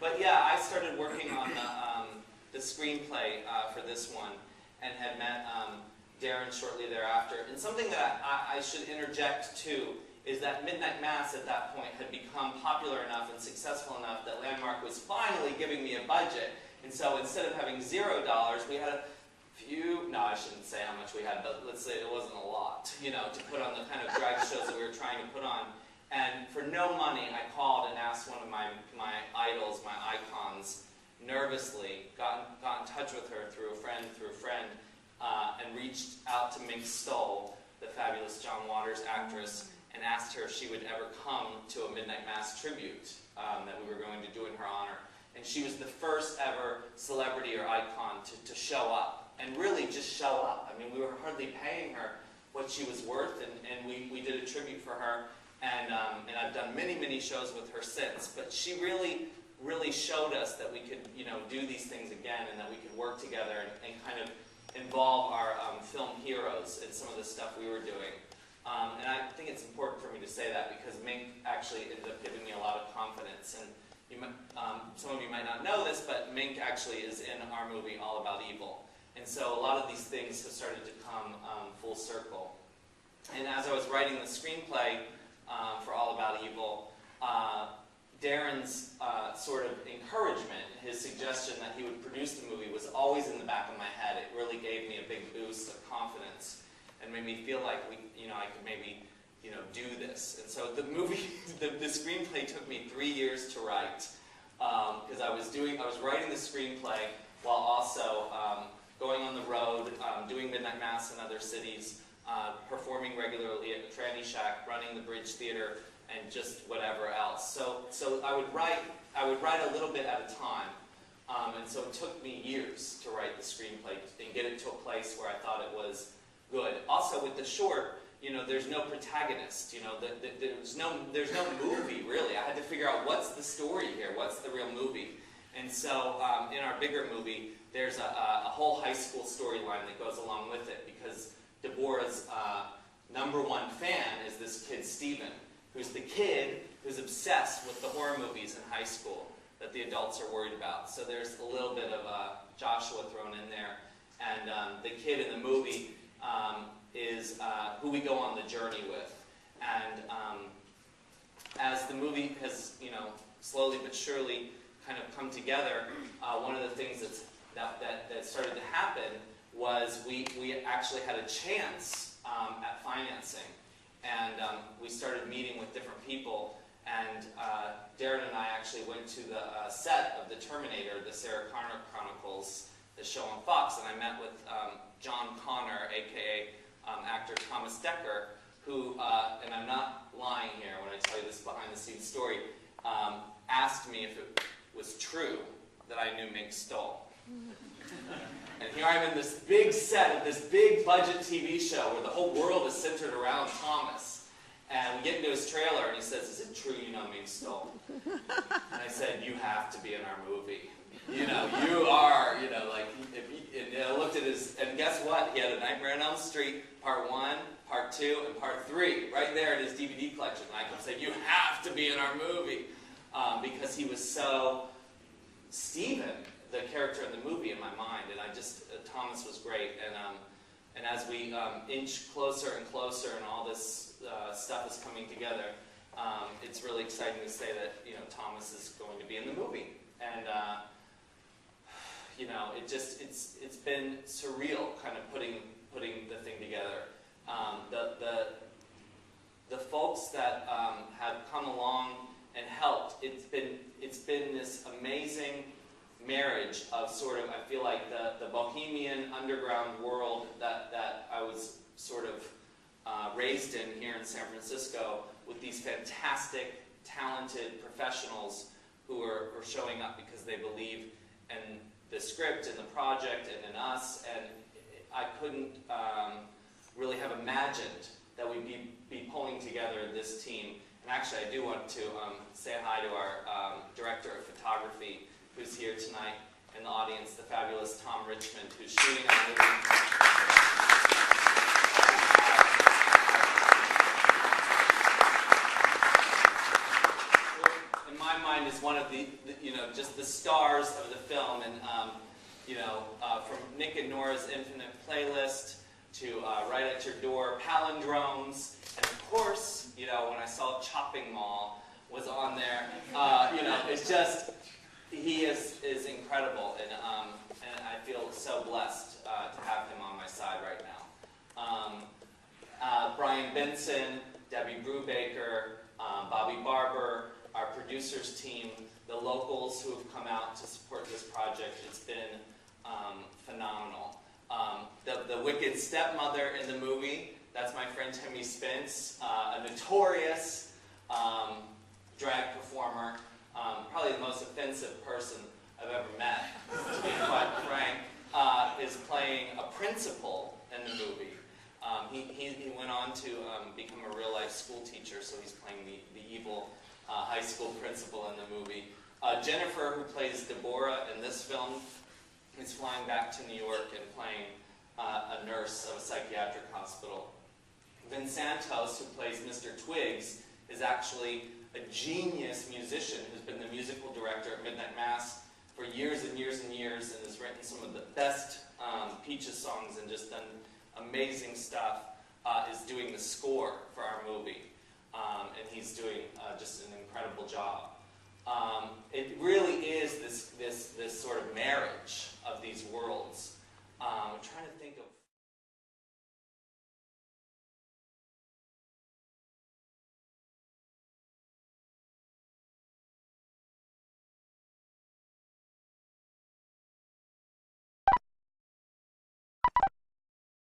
But yeah, I started working on the screenplay for this one, and had met Darren shortly thereafter. And something that I should interject too is that Midnight Mass at that point had become popular enough and successful enough that Landmark was finally giving me a budget. And so instead of having $0, we had a few, no, I shouldn't say how much we had, but let's say it wasn't a lot, you know, to put on the kind of drag shows that we were trying to put on. And for no money, I called and asked one of my idols, my icons, nervously, got in touch with her through a friend, and reached out to Mink Stoll, the fabulous John Waters actress, and asked her if she would ever come to a Midnight Mass tribute that we were going to do in her honor. And she was the first ever celebrity or icon to show up, and really just show up. I mean, we were hardly paying her what she was worth, and we did a tribute for her. And I've done many, many shows with her since, but she really showed us that we could, you know, do these things again, and that we could work together and kind of involve our film heroes in some of the stuff we were doing. And I think it's important for me to say that because Mink actually ended up giving me a lot of confidence. And you might, some of you might not know this, but Mink actually is in our movie All About Evil. And so a lot of these things have started to come full circle. And as I was writing the screenplay for All About Evil, Darren's sort of encouragement, his suggestion that he would produce the movie was always in the back of my head. It really gave me a big boost of confidence and made me feel like I could maybe, do this. And so the movie, the screenplay took me 3 years to write because I was writing the screenplay while also going on the road, doing Midnight Mass in other cities, performing regularly at the Tranny Shack, running the Bridge Theater, and just whatever else. So I would write a little bit at a time, and so it took me years to write the screenplay and get it to a place where I thought it was good. Also, with the short, there's no protagonist. There's no movie really. I had to figure out what's the story here, what's the real movie. And so in our bigger movie, there's a whole high school storyline that goes along with it because Deborah's #1 fan is this kid Steven, who's the kid who's obsessed with the horror movies in high school that the adults are worried about. So there's a little bit of Joshua thrown in there. And the kid in the movie is who we go on the journey with. And as the movie has, slowly but surely kind of come together, one of the things that started to happen was we actually had a chance at financing. And we started meeting with different people, and Darren and I actually went to the set of The Terminator, the Sarah Connor Chronicles, the show on Fox, and I met with John Connor, a.k.a. Actor Thomas Dekker, who, and I'm not lying here when I tell you this behind-the-scenes story, asked me if it was true that I knew Mink Stoll. And here I am in this big set of this big budget TV show where the whole world is centered around Thomas. And we get into his trailer and he says, "Is it true you know Mink Stoll?" And I said, "You have to be in our movie. You are, and I looked at his, and guess what? He had a Nightmare on Elm Street, Part 1, Part 2, and Part 3, right there in his DVD collection. And I could say, "You have to be in our movie," because he was so Steven, the character in the movie, in my mind, and Thomas was great, and as we inch closer and closer, and all this stuff is coming together, it's really exciting to say that Thomas is going to be in the movie, and it's been surreal, kind of putting the thing together. The folks that have come along and helped, it's been this amazing marriage of sort of, I feel like the bohemian underground world that I was sort of raised in here in San Francisco with these fantastic, talented professionals who are showing up because they believe in the script and the project and in us, and I couldn't really have imagined that we'd be pulling together this team. And actually I do want to say hi to our director of photography, who's here tonight in the audience, the fabulous Tom Richmond, who's shooting our movie. In my mind, is one of the just from Nick and Nora's Infinite Playlist to Right at Your Door, Palindromes, and of course, when I saw Chopping Mall was on there, it's just, he is incredible, and I feel so blessed to have him on my side right now. Brian Benson, Debbie Brubaker, Bobby Barber, our producers team, the locals who have come out to support this project. It's been phenomenal. The wicked stepmother in the movie, that's my friend Timmy Spence, a notorious drag performer, probably the most offensive person I've ever met, to be quite frank, is playing a principal in the movie. He went on to become a real-life school teacher, so he's playing the evil high school principal in the movie. Jennifer, who plays Deborah in this film, is flying back to New York and playing a nurse of a psychiatric hospital. Vin Santos, who plays Mr. Twiggs, is actually a genius musician who's been the musical director at Midnight Mass for years and years and years, and has written some of the best Peaches songs and just done amazing stuff, is doing the score for our movie. And he's doing just an incredible job. It really is this sort of marriage of these worlds